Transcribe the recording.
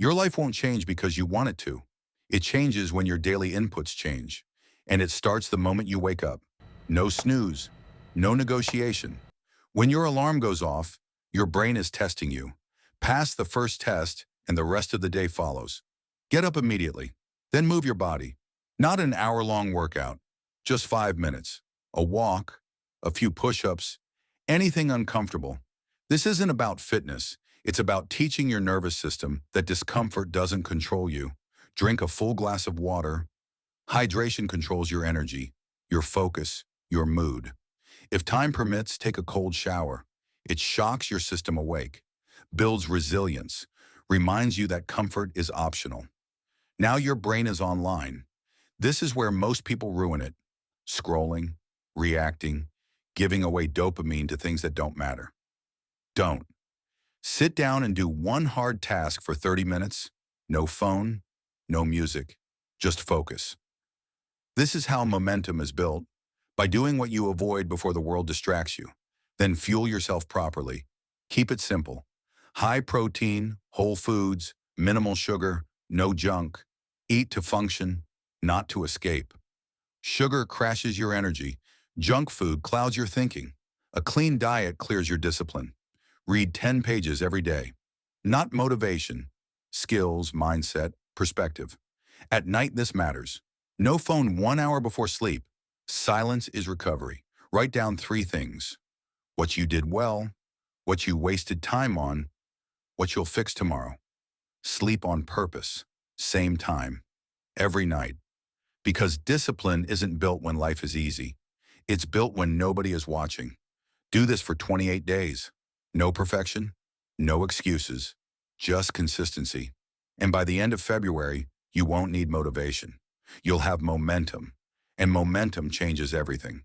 Your life won't change because you want it to. It changes when your daily inputs change. And it starts the moment you wake up. No snooze, no negotiation. When your alarm goes off, your brain is testing you. Pass the first test, and the rest of the day follows. Get up immediately. Then move your body. Not an hour-long workout, just 5 minutes. A walk, a few push-ups, anything uncomfortable. This isn't about fitness. It's about teaching your nervous system that discomfort doesn't control you. Drink a full glass of water. Hydration controls your energy, your focus, your mood. If time permits, take a cold shower. It shocks your system awake, builds resilience, reminds you that comfort is optional. Now your brain is online. This is where most people ruin it. Scrolling, reacting, giving away dopamine to things that don't matter. Don't. Sit down and do one hard task for 30 minutes. No phone, no music, just focus. This is how momentum is built, by doing what you avoid before the world distracts you. Then fuel yourself properly. Keep it simple. High protein, whole foods, minimal sugar, no junk. Eat to function, not to escape. Sugar crashes your energy. Junk food clouds your thinking. A clean diet clears your discipline. Read 10 pages every day. Not motivation, skills, mindset, perspective. At night, this matters. No phone 1 hour before sleep. Silence is recovery. Write down 3 things. What you did well, what you wasted time on, what you'll fix tomorrow. Sleep on purpose, same time, every night. Because discipline isn't built when life is easy. It's built when nobody is watching. Do this for 28 days. No perfection, no excuses, just consistency. And by the end of February, you won't need motivation. You'll have momentum, and momentum changes everything.